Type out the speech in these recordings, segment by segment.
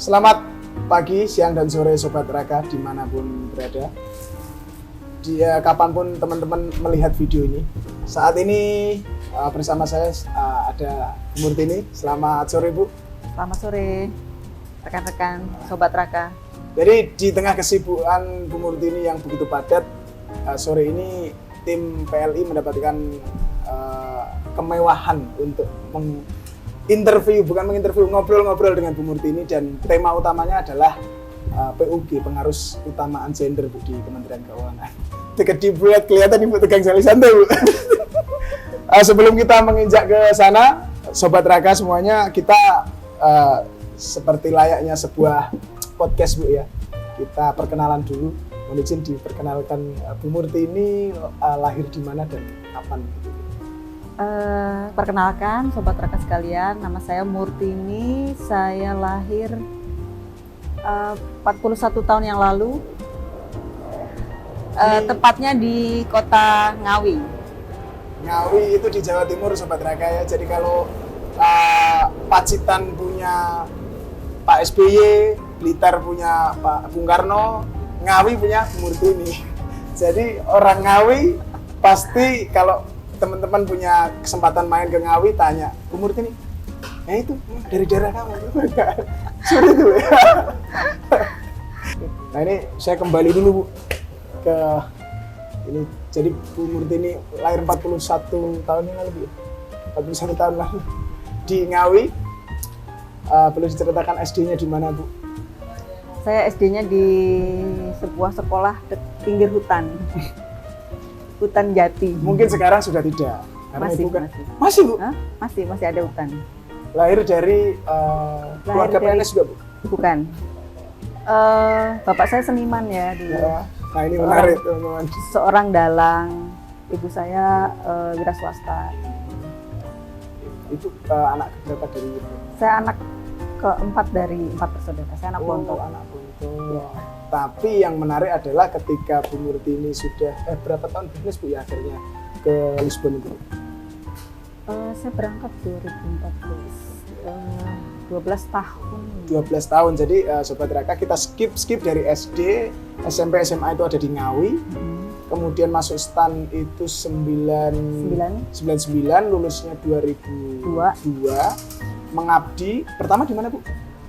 Selamat pagi, siang, dan sore Sobat Raka dimanapun berada. Kapanpun teman-teman melihat video ini. Saat ini bersama saya ada Bu Murtini. Selamat sore Bu. Selamat sore rekan-rekan Sobat Raka. Jadi di tengah kesibukan Bu Murtini yang begitu padat, sore ini tim PLI mendapatkan kemewahan untuk ngobrol-ngobrol dengan Bu Murtini, dan tema utamanya adalah PUG, pengarus utamaan gender Bu di Kementerian Keuangan. Dekat dibuat kelihatan Ibu tegang sekali, santai Bu. Sebelum kita menginjak ke sana, Sobat Raka semuanya, kita seperti layaknya sebuah podcast Bu ya. Kita perkenalan dulu. Mohon izin diperkenalkan Bu Murtini lahir di mana dan kapan gitu. Perkenalkan Sobat Raka sekalian, nama saya Murtini. Saya lahir 41 tahun yang lalu, tepatnya di kota Ngawi. Ngawi itu di Jawa Timur Sobat Raka ya. Jadi kalau Pacitan punya Pak SBY, Blitar punya Pak Bung Karno, Ngawi punya Murtini. Jadi orang Ngawi pasti kalau teman-teman punya kesempatan main ke Ngawi, tanya, Bu Murtini, itu dari daerah kamu? Sudah itu ya. Nah ini saya kembali dulu Bu ke ini. Jadi Bu Murtini lahir 41 tahun yang lalu, 41 tahun lalu di Ngawi. Boleh diceritakan SD-nya di mana Bu? Saya SD-nya di sebuah sekolah pinggir hutan. Hutan Jati. Mungkin sekarang sudah tidak. Masih, kan, masih. Bu? Masih ada hutan. Lahir dari keluarga PNS juga Bu? Bukan. Bapak saya seniman ya dulu. Nah ini menarik teman-teman. Seorang dalang. Ibu saya wira swasta. Itu anak keberapa dari ibu? Saya anak keempat dari 4 bersaudara. Saya anak bontot. Anak bontot. Ya. Tapi yang menarik adalah ketika Bu Murtini sudah berapa tahun bisnis Bu ya akhirnya ke Lisbon itu? Saya berangkat 2014. 12 tahun. 12 tahun. Jadi Sobat Raka kita skip dari SD, SMP, SMA itu ada di Ngawi. Kemudian masuk STAN itu 99, lulusnya 2002. Mengabdi pertama di mana Bu?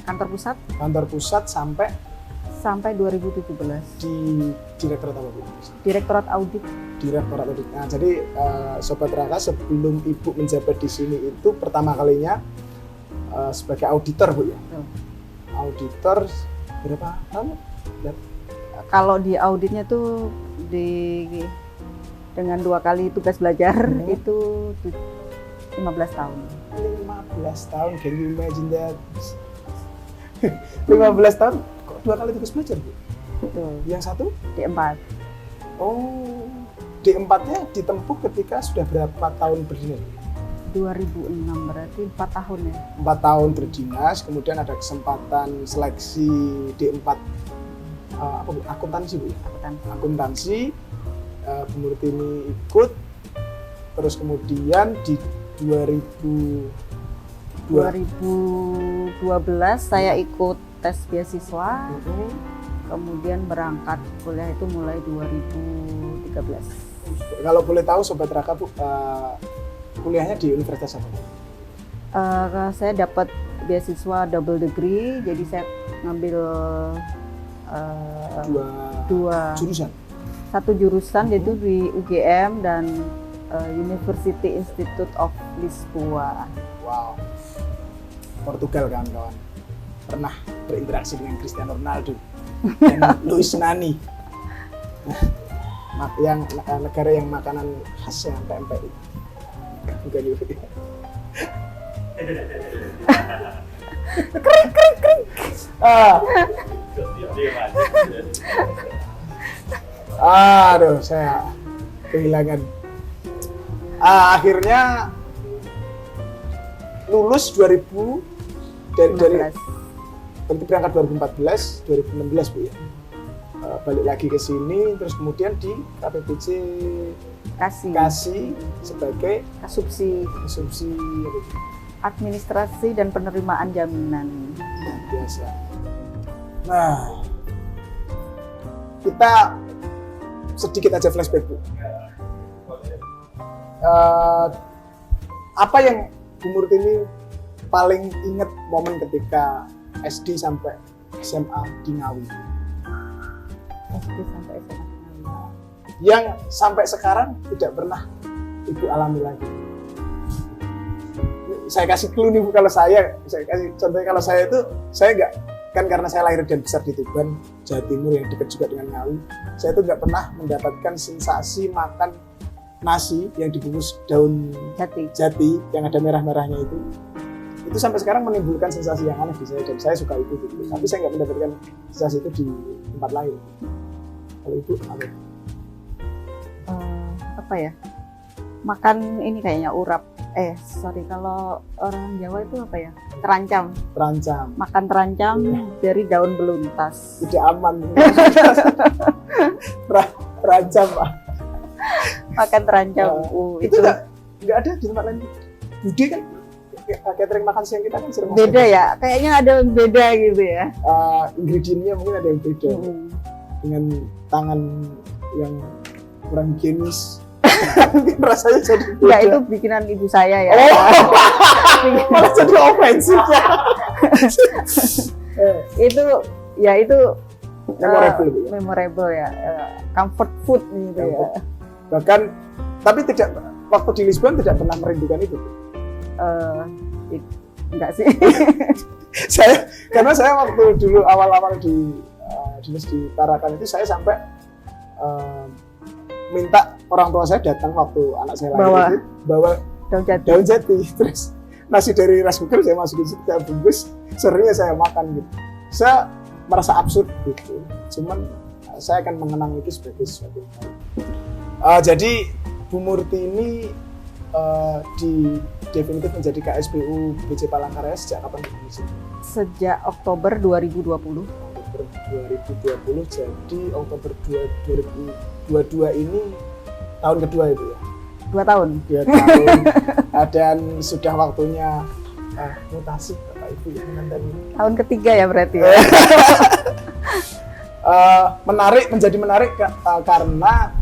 Kantor pusat. Kantor pusat sampai 2017. Di Direktorat apa Bu? Direktorat Audit. Direktorat Audit. Nah, jadi Sobat Raka sebelum Ibu menjabat di sini itu pertama kalinya sebagai auditor Bu ya? Auditor berapa tahun? Kalau di auditnya tuh dengan 2 kali tugas belajar itu 15 tahun. 15 tahun, can you imagine that? 15 tahun, kok 2 kali tugas belajar Bu? Betul. Yang satu? D4. Oh, D4-nya ditempuh ketika sudah berapa tahun berdinas? 2006, berarti 4 tahun ya? 4 tahun berdinas, kemudian ada kesempatan seleksi D4 akuntansi Bu ya? Akuntansi, Bu Murtini ikut, terus kemudian di 2012 saya ikut tes beasiswa, kemudian berangkat kuliah itu mulai 2013. Kalau boleh tahu Sobat Raka Bu, kuliahnya di universitas apa? Saya dapat beasiswa double degree, jadi saya ngambil dua jurusan. Satu jurusan yaitu di UGM dan University Institute of Lisboa. Wow, Portugal kawan-kawan. Pernah berinteraksi dengan Cristiano Ronaldo dan Luis Nani. Yang negara yang makanan khasnya pempek. Bukan juga. Krik. Aduh, saya kehilangan. Akhirnya lulus 2000 dari berarti berangkat 2014, 2016 Bu ya. Balik lagi ke sini, terus kemudian di KPPC Kasih sebagai Kasubsi Administrasi dan Penerimaan Jaminan. Biasa. Nah, kita sedikit aja flashback, Bu. Apa yang Bu Murti ini paling ingat momen ketika SD sampai SMA di Ngawi? SD sampai SMA. Yang sampai sekarang tidak pernah Ibu alami lagi. Saya kasih clue nih Bu, kalau saya kasih contohnya, kalau saya itu, saya nggak, kan karena saya lahir dan besar di Tuban, Jawa Timur yang dekat juga dengan Ngawi, saya itu nggak pernah mendapatkan sensasi makan nasi yang dibungkus daun jati yang ada merah-merahnya itu sampai sekarang menimbulkan sensasi yang aneh di saya, dan saya suka itu gitu. Tapi saya nggak mendapatkan sensasi itu di tempat lain. Kalau Ibu apa? Apa ya? Makan ini kayaknya urap. Kalau orang Jawa itu apa ya? Terancam. Makan terancam dari daun beluntas. Tidak aman. Terancam, Pak. Makan terancam. Itu nggak ada di tempat lain. Budi kan catering makan siang kita kan sering beda ya. Kayaknya ada yang beda gitu ya. Ingredientnya mungkin ada yang beda. Dengan tangan yang kurang higienis. Mungkin rasanya jadi beda. Ya itu bikinan ibu saya ya. Malah jadi ofensif ya. itu memorable ya. Comfort food gitu ya. Bahkan tapi waktu di Lisbon tidak pernah merindukan itu. Enggak sih. Karena saya waktu dulu awal-awal di dinas di Tarakan itu, saya sampai minta orang tua saya datang waktu anak saya lahir, bawa daun jati, terus nasi dari rice cooker saya masukin situ, saya bungkus, seringnya saya makan gitu. Saya merasa absurd gitu, cuman saya akan mengenang itu sebagai sesuatu yang baik. Jadi Bu Murti ini definitif menjadi KSPU BC Palangkaraya sejak kapan? Sejak Oktober 2020. Oktober 2020, jadi Oktober 2022 ini tahun kedua itu ya? 2 tahun. 2 tahun. Dan sudah waktunya mutasi Bapak Ibu ya, tahun ketiga ya berarti ya. Menjadi menarik karena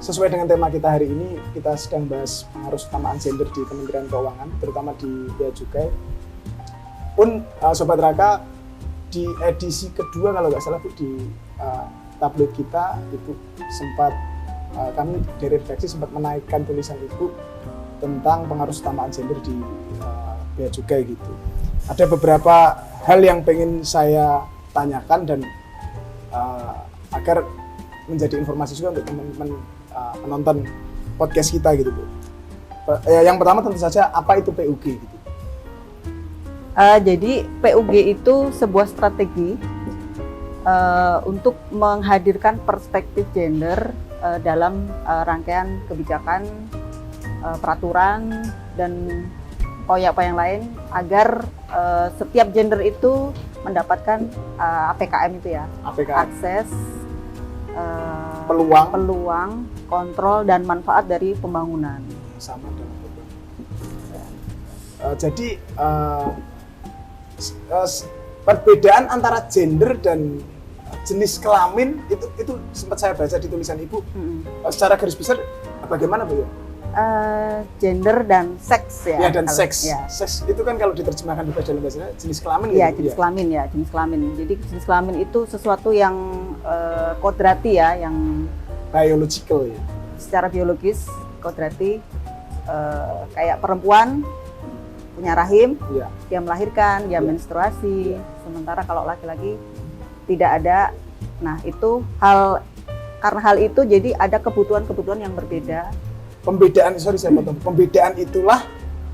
sesuai dengan tema kita hari ini, kita sedang bahas pengaruh utamaan gender di Kementerian Keuangan, terutama di Bea Cukai. Pun Sobat Raka, di edisi kedua kalau nggak salah Bu, di tabloid kita Ibu sempat, kami dari redaksi sempat menaikkan tulisan Ibu tentang pengaruh utamaan gender di Bea Cukai gitu. Ada beberapa hal yang pengen saya tanyakan dan agar menjadi informasi juga untuk teman-teman penonton podcast kita gitu Bu. Yang pertama tentu saja, apa itu PUG gitu? Jadi PUG itu sebuah strategi untuk menghadirkan perspektif gender dalam rangkaian kebijakan, peraturan dan apa yang lain, agar setiap gender itu mendapatkan APKM itu ya, akses, peluang, kontrol dan manfaat dari pembangunan. Sama dalam jadi perbedaan antara gender dan jenis kelamin itu sempat saya baca di tulisan Ibu. Secara garis besar bagaimana Bu ya? Gender dan seks ya. Ya, dan seks. Ya. Seks itu kan kalau diterjemahkan di dalam bahasa jenis kelamin ya, gitu. Jenis kelamin. Jadi jenis kelamin itu sesuatu yang kodrati ya, yang biological ya. Secara biologis kodrati, kayak perempuan punya rahim, dia melahirkan, dia menstruasi. Sementara kalau laki-laki tidak ada. Nah, itu karena hal itu jadi ada kebutuhan-kebutuhan yang berbeda. Pembedaan itulah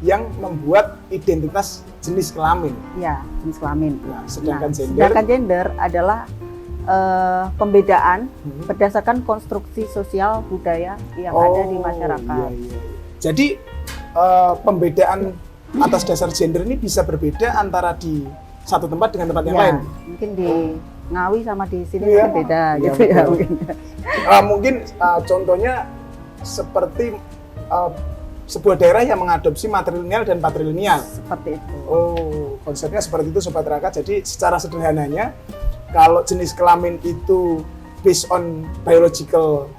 yang membuat identitas jenis kelamin. Ya, jenis kelamin. Nah, sedangkan gender adalah pembedaan berdasarkan konstruksi sosial budaya yang ada di masyarakat. Iya. Jadi pembedaan atas dasar gender ini bisa berbeda antara di satu tempat dengan tempat yang lain. Mungkin di Ngawi sama di sini beda gitu ya. Mungkin contohnya seperti sebuah daerah yang mengadopsi matrilineal dan patrilineal. Seperti itu. Oh, konsepnya seperti itu Sobat Raka. Jadi secara sederhananya, kalau jenis kelamin itu based on biological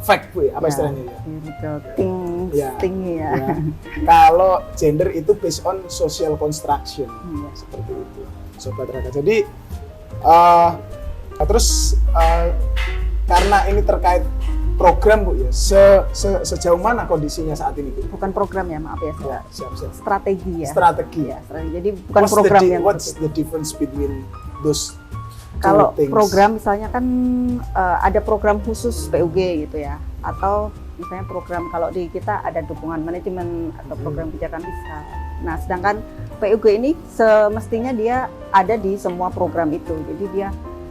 fact, Bu, apa istilahnya ya? Biological things, Ya, tinggi ya. ya. Kalau gender itu based on social construction, Iya. seperti itu, Sobat Raka. Jadi terus karena ini terkait program, Bu, ya, sejauh mana kondisinya saat ini, Bu? Bukan program ya, maaf ya, Ya, siap. strategi ya. Strategi. Ya, strategi. Jadi bukan program yang What's the difference between those kalau two things? program misalnya kan ada program khusus PUG gitu ya, atau misalnya program kalau di kita ada dukungan manajemen atau program kebijakan bisa. Nah, sedangkan PUG ini semestinya dia ada di semua program itu. Jadi dia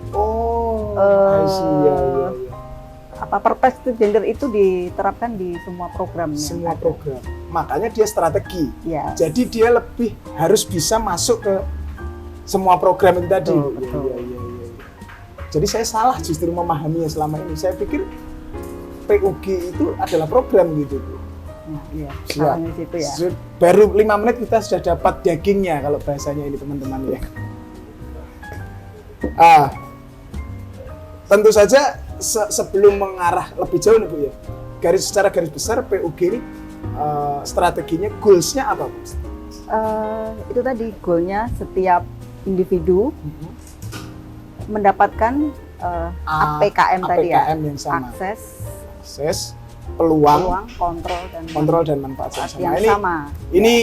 I see, ya. perspektif gender itu diterapkan di semua program. Semua program. Makanya dia strategi. Ya. Jadi dia lebih harus bisa masuk ke semua program itu tadi. Betul. Iya. Jadi saya salah justru memahaminya selama ini. Saya pikir PUG itu adalah program gitu. Iya, Siap. salahnya situ ya. Baru 5 menit kita sudah dapat dagingnya kalau bahasanya ini teman-teman ya. Tentu saja sebelum mengarah lebih jauh nih, Bu, ya. Secara garis besar PUG ini strateginya, goals-nya apa, Bu? Itu tadi goalnya setiap individu mendapatkan APKM tadi ya, yang sama. akses, peluang, kontrol dan manfaat yang ini, sama. Ini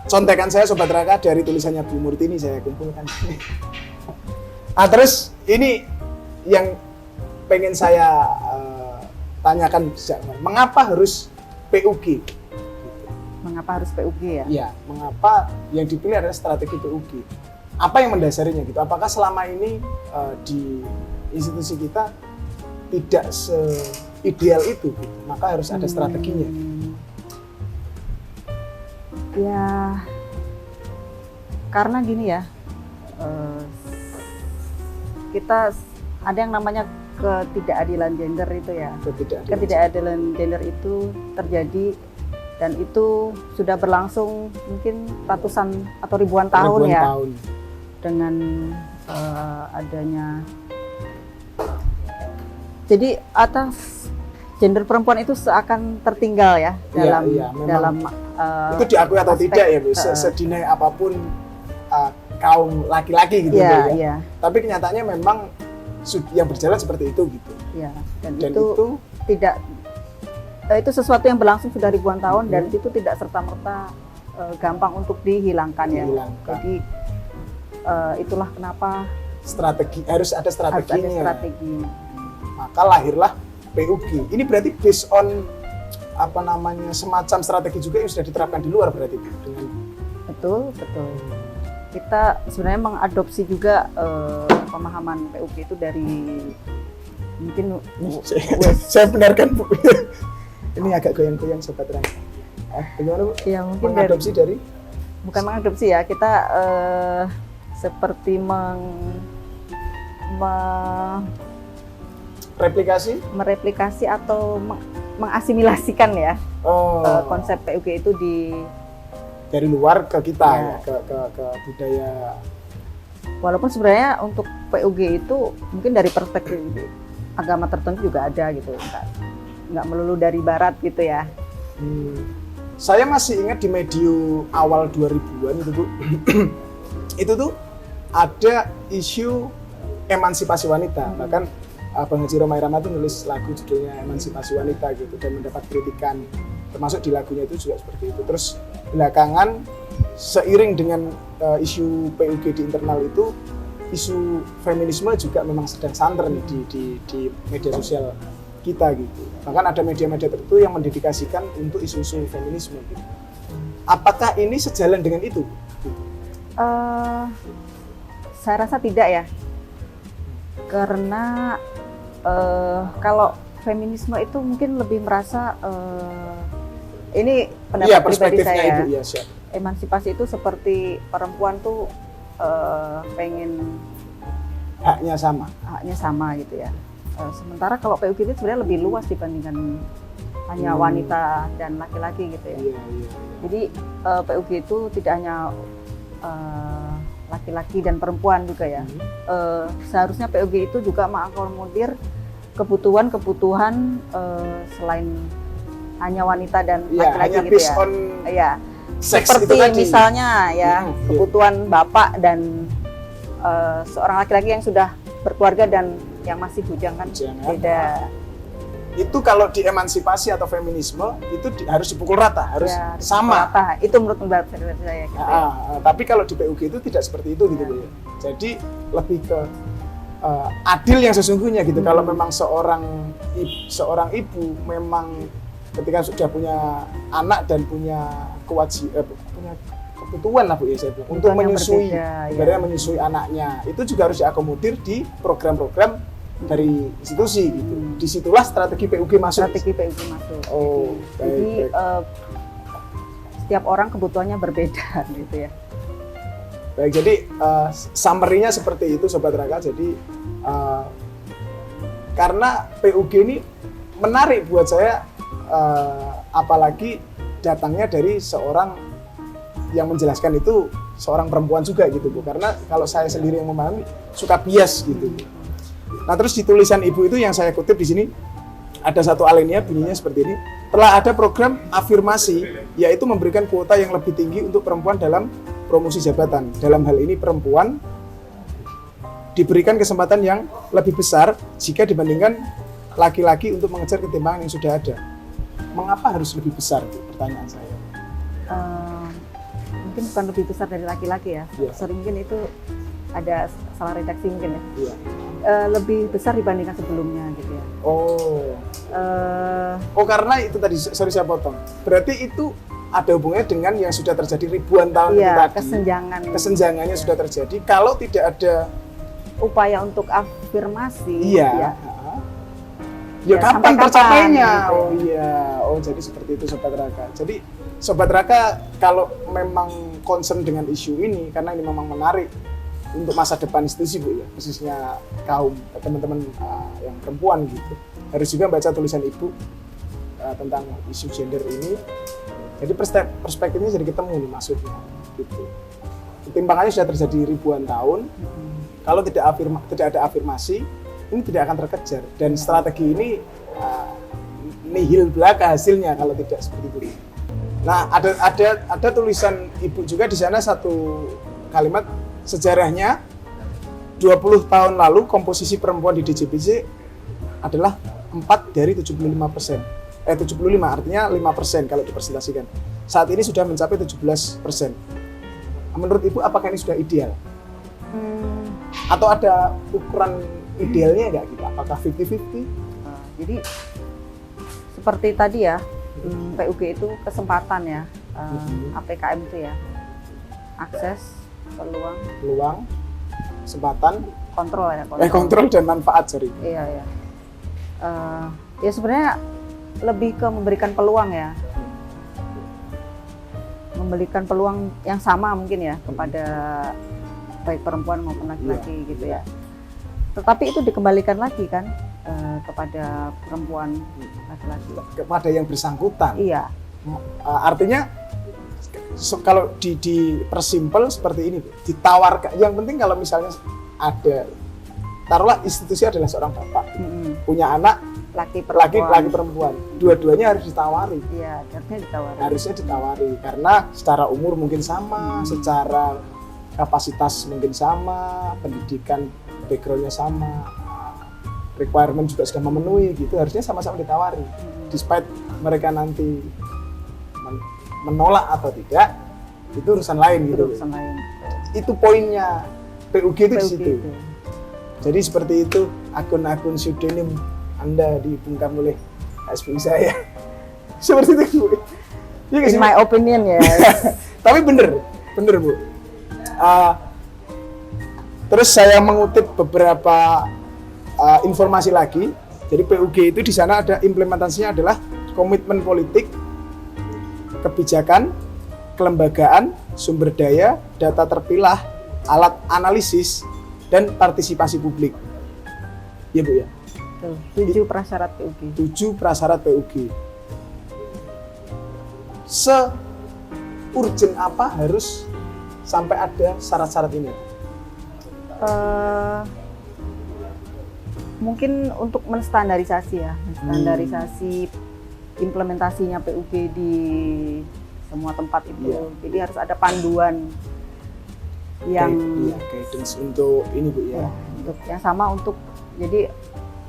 contekan saya, Sobat Raka, dari tulisannya Bu Murti ini saya kumpulkan. Terus ini yang pengen saya tanyakan sejak awal. Mengapa harus PUG? Mengapa harus PUG ya? Iya, mengapa yang dipilih adalah strategi PUG? Apa yang mendasarinya gitu? Apakah selama ini di institusi kita tidak seideal itu, gitu? Maka harus ada strateginya. Ya, karena gini ya, kita ada yang namanya ketidakadilan gender itu ya. Ketidakadilan gender itu terjadi dan itu sudah berlangsung mungkin ratusan atau ribuan tahun ya. Dengan adanya, jadi atas gender perempuan itu seakan tertinggal ya dalam itu diakui atau tidak ya, Bu, sedinai apapun kaum laki-laki gitu ya. Iya. Tapi kenyataannya memang yang berjalan seperti itu gitu. Ya, dan itu tidak itu sesuatu yang berlangsung sudah ribuan tahun dan itu tidak serta-merta gampang untuk dihilangkan ya. Jadi itulah kenapa harus ada strateginya. Maka lahirlah PUG. Ini berarti based on semacam strategi juga yang sudah diterapkan di luar berarti, Bu, dengan betul. Kita sebenarnya mengadopsi juga pemahaman PUG itu dari mungkin saya benarkan, Bu. Ini agak goyang-goyang, Sobat Raka. Bagaimana, Bu? Ya, mungkin mengadopsi dari bukan mengadopsi ya, kita seperti mereplikasi atau mengasimilasikan ya konsep PUG itu dari luar ke kita ya, ke budaya. Walaupun sebenarnya untuk PUG itu mungkin dari perspektif agama tertentu juga ada gitu, nggak melulu dari barat gitu ya. Saya masih ingat di medio awal 2000-an itu, Bu. Itu tuh ada isu emansipasi wanita. Bahkan Bang Haji Romai Rahmati nulis lagu judulnya Emansipasi Wanita gitu dan mendapat kritikan, termasuk di lagunya itu juga seperti itu. Terus belakangan seiring dengan isu PUG di internal itu, isu feminisme juga memang sedang santer nih di media sosial kita gitu. Bahkan ada media-media tertentu yang mendedikasikan untuk isu-isu feminisme gitu. Apakah ini sejalan dengan itu? Saya rasa tidak ya, karena kalau feminisme itu mungkin lebih merasa ini pendapat pribadi saya. Ibu, ya, emansipasi itu seperti perempuan tuh pengen haknya sama gitu ya. Sementara kalau PUG itu sebenarnya lebih luas dibandingkan hanya wanita dan laki-laki gitu ya. Iya. Jadi PUG itu tidak hanya laki-laki dan perempuan juga ya. Seharusnya PUG itu juga mengakomodir kebutuhan selain hanya wanita dan laki-laki gitu ya. Iya. Seperti misalnya ya kebutuhan bapak dan seorang laki-laki yang sudah berkeluarga dan yang masih bujang kan beda. Itu kalau di emansipasi atau feminisme itu harus dipukul rata, harus sama. Rata. Itu menurut pendapat saya. Gitu tapi kalau di PUG itu tidak seperti itu gitu ya. Jadi lebih ke adil yang sesungguhnya gitu. Kalau memang seorang ibu memang ketika sudah punya anak dan punya punya kebutuhan lah Bu ya saya bilang untuk menyusui, menyusui anaknya, itu juga harus diakomodir di program-program dari institusi gitu. Disitulah strategi PUG masuk. Strategi PUG masuk. Oh, jadi setiap orang kebutuhannya berbeda gitu ya. Baik, jadi summary-nya seperti itu Sobat Raka. Jadi karena PUG ini menarik buat saya, apalagi datangnya dari seorang yang menjelaskan itu seorang perempuan juga gitu Bu. Karena kalau saya sendiri yang memahami suka bias gitu. Nah terus di tulisan ibu itu yang saya kutip di sini ada satu alinea bunyinya seperti ini. Telah ada program afirmasi, yaitu memberikan kuota yang lebih tinggi untuk perempuan dalam promosi jabatan. Dalam hal ini perempuan diberikan kesempatan yang lebih besar jika dibandingkan laki-laki untuk mengejar ketimbangan yang sudah ada. Mengapa harus lebih besar? Pertanyaan saya. Mungkin bukan lebih besar dari laki-laki ya. Sering mungkin itu ada salah redaksi mungkin ya. Lebih besar dibandingkan sebelumnya gitu ya. Karena itu tadi, sorry saya potong. Berarti itu ada hubungannya dengan yang sudah terjadi ribuan tahun tadi. Kesenjangannya sudah terjadi. Kalau tidak ada upaya untuk afirmasi, kapan tercapainya? Gitu. Jadi seperti itu Sobat Raka. Jadi Sobat Raka kalau memang concern dengan isu ini, karena ini memang menarik untuk masa depan institusi Bu ya, khususnya kaum teman-teman yang perempuan gitu, harus juga baca tulisan ibu tentang isu gender ini. Jadi perspektifnya jadi ketemu nih maksudnya gitu. Ketimpangannya sudah terjadi ribuan tahun. Kalau tidak ada afirmasi, ini tidak akan terkejar, dan strategi ini nihil belaka hasilnya kalau tidak seperti itu. Nah, ada tulisan ibu juga di sana, satu kalimat, sejarahnya 20 tahun lalu komposisi perempuan di DJBJ adalah 4 dari 75%. 75 artinya 5% kalau dipresentasikan. Saat ini sudah mencapai 17%. Menurut Ibu apakah ini sudah ideal? Atau ada ukuran idealnya nggak gitu? Apakah 50-50? Jadi seperti tadi ya, PUG itu kesempatan ya, APKM itu ya, akses, peluang, kesempatan, kontrol kontrol dan manfaat, sorry. Iya. Ya sebenarnya lebih ke memberikan peluang ya, memberikan peluang yang sama mungkin ya kepada baik perempuan maupun laki-laki gitu ya. Tetapi itu dikembalikan lagi kan kepada perempuan, laki-laki, kepada yang bersangkutan. Iya. Artinya kalau dipersimpel seperti ini, ditawarkan. Yang penting kalau misalnya ada, taruhlah institusi adalah seorang bapak, punya anak laki perempuan, dua-duanya harus ditawari. Iya, harusnya ditawari karena secara umur mungkin sama, secara kapasitas mungkin sama, pendidikan backgroundnya sama, requirement juga sudah memenuhi gitu, harusnya sama-sama ditawari. Despite mereka nanti menolak atau tidak, itu urusan lain gitu. Urusan lain. Itu poinnya PUG itu di situ. Jadi seperti itu, akun-akun pseudonym Anda dibungkam oleh SPI saya. Seperti itu Bu. In my opinion ya. Tapi bener Bu. Terus saya mengutip beberapa informasi lagi. Jadi PUG itu di sana ada implementasinya adalah komitmen politik, kebijakan, kelembagaan, sumber daya, data terpilah, alat analisis, dan partisipasi publik. Iya Bu ya? 7 prasyarat PUG. 7 prasyarat PUG. Se-urgent apa harus sampai ada syarat-syarat ini? Mungkin untuk menstandarisasi ya, menstandarisasi implementasinya PUG di semua tempat itu. Iya. Jadi harus ada panduan yang guidance untuk ini Bu ya. Untuk yang sama untuk jadi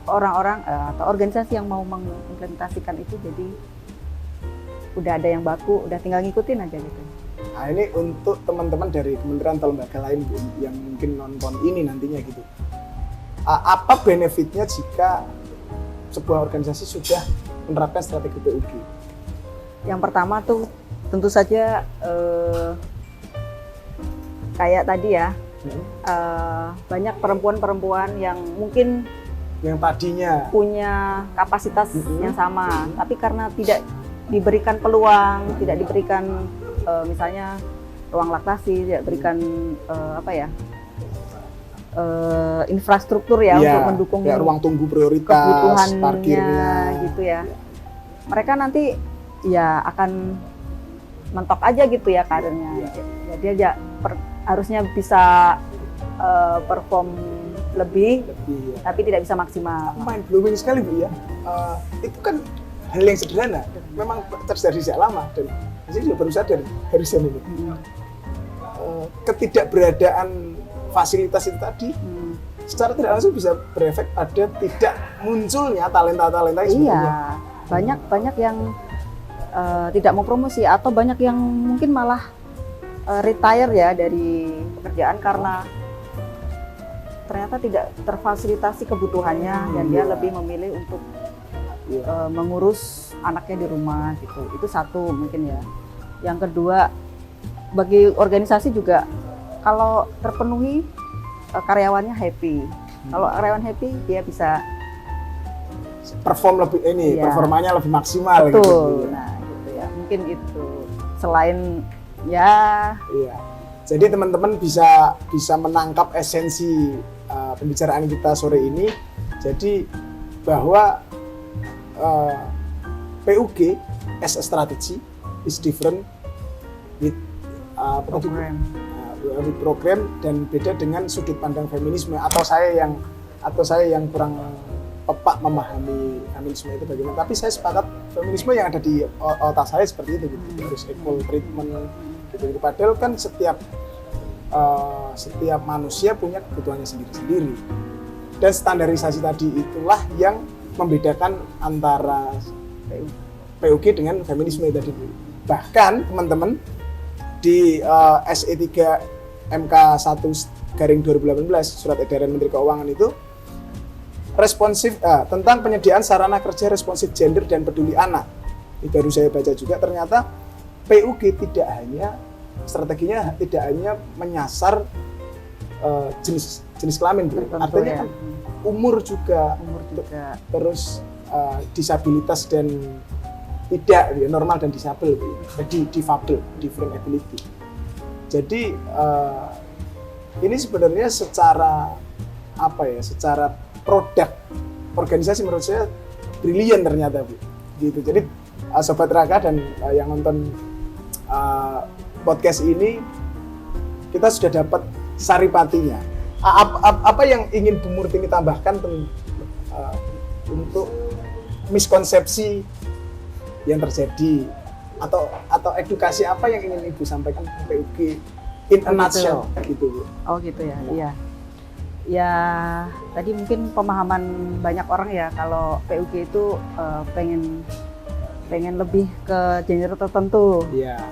orang-orang atau organisasi yang mau mengimplementasikan itu, jadi udah ada yang baku, udah tinggal ngikutin aja gitu. Nah ini untuk teman-teman dari kementerian atau lembaga lain Bu, yang mungkin nonton ini nantinya gitu. Apa benefitnya jika sebuah organisasi sudah menerapkan strategi PUG? Yang pertama tuh tentu saja kayak tadi ya, banyak perempuan-perempuan yang mungkin yang tadinya punya kapasitas yang sama, tapi karena tidak diberikan peluang, tidak diberikan misalnya ruang laktasi, tidak diberikan infrastruktur ya untuk mendukung ya, ruang tunggu prioritas, kebutuhannya parkirnya gitu ya. Mereka nanti ya akan mentok aja gitu ya karirnya. Jadi aja harusnya bisa perform lebih ya. Tapi tidak bisa maksimal. Mind blowing sekali Bu ya. Itu kan hal yang sederhana, memang terjadi sejak lama dan saya juga baru sadar barusan ini. Ketidakberadaan fasilitas itu tadi secara tidak langsung bisa berefek pada tidak munculnya talenta-talenta yang sebetulnya. Iya, banyak yang tidak mau promosi atau banyak yang mungkin malah retire ya dari pekerjaan karena ternyata tidak terfasilitasi kebutuhannya dan dia lebih memilih untuk mengurus anaknya di rumah gitu. Itu satu mungkin ya. Yang kedua, bagi organisasi juga kalau terpenuhi karyawannya happy. Kalau karyawan happy dia bisa perform lebih performanya lebih maksimal. Betul. Gitu. Nah, gitu ya. Mungkin itu. Selain ya. Iya. Jadi teman-teman bisa menangkap esensi pembicaraan kita sore ini. Jadi bahwa PUG as a strategy is different with program dan beda dengan sudut pandang feminisme atau saya yang kurang tepat memahami feminisme itu bagaimana. Tapi saya sepakat feminisme yang ada di otak saya seperti itu gitu. Harus equal treatment gitu. Padahal kan setiap manusia punya kebutuhannya sendiri-sendiri. Dan standarisasi tadi itulah yang membedakan antara PUG dengan feminisme tadi. Bahkan teman-teman di SE3 MK 1/2018 Surat Edaran Menteri Keuangan itu responsif tentang penyediaan sarana kerja responsif gender dan peduli anak. Ini baru saya baca juga, ternyata PUG strateginya tidak hanya menyasar jenis kelamin, artinya kan umur juga. Terus disabilitas dan tidak normal dan disabel, jadi difabel, different ability. Jadi ini sebenarnya secara produk organisasi menurut saya brilian ternyata Bu. Gitu. Jadi Sobat Raka dan yang nonton podcast ini, kita sudah dapat saripatinya. Apa yang ingin Bu Murtini tambahkan untuk miskonsepsi yang terjadi atau edukasi apa yang ingin Ibu sampaikan ke PUG in a nutshell gitu Bu? Oh gitu ya. Iya. Ya tadi mungkin pemahaman banyak orang ya kalau PUG itu pengen lebih ke gender tertentu,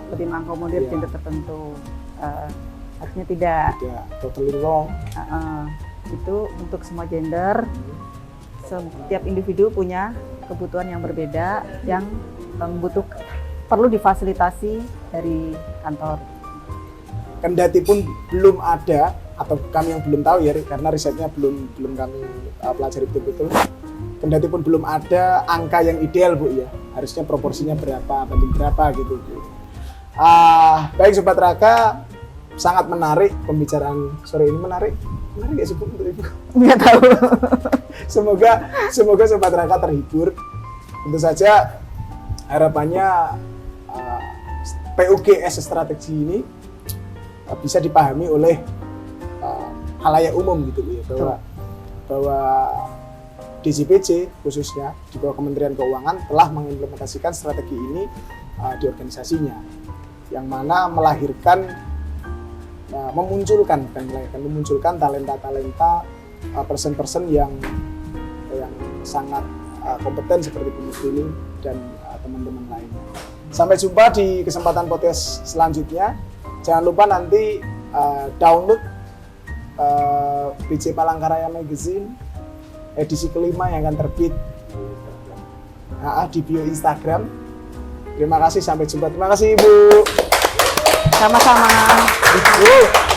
lebih mengakomodir gender tertentu. Artinya tidak totally wrong. Itu untuk semua gender, setiap individu punya kebutuhan yang berbeda yang perlu difasilitasi dari kantor. Kendati pun belum ada atau kami yang belum tahu ya karena risetnya belum kami pelajari betul-betul. Kendati pun belum ada angka yang ideal Bu ya, harusnya proporsinya berapa banding berapa gitu Bu. Baik Sobat Raka, sangat menarik pembicaraan sore ini. Menarik nggak sih Bu untuk Ibu? Nggak tahu. Semoga Sobat Raka terhibur. Tentu saja harapannya PUG as a strategi ini bisa dipahami oleh halayak umum gitu Bu, ya, bahwa DJPJ khususnya di bawah Kementerian Keuangan telah mengimplementasikan strategi ini di organisasinya, yang mana melahirkan memunculkan talenta-talenta person-person yang sangat kompeten seperti Bu Murtini dan teman-teman lainnya. Sampai jumpa di kesempatan podcast selanjutnya. Jangan lupa nanti download BJ Palangkaraya Magazine edisi kelima yang akan terbit di bio Instagram. Terima kasih, sampai jumpa. Terima kasih Ibu. Sama-sama. Ibu.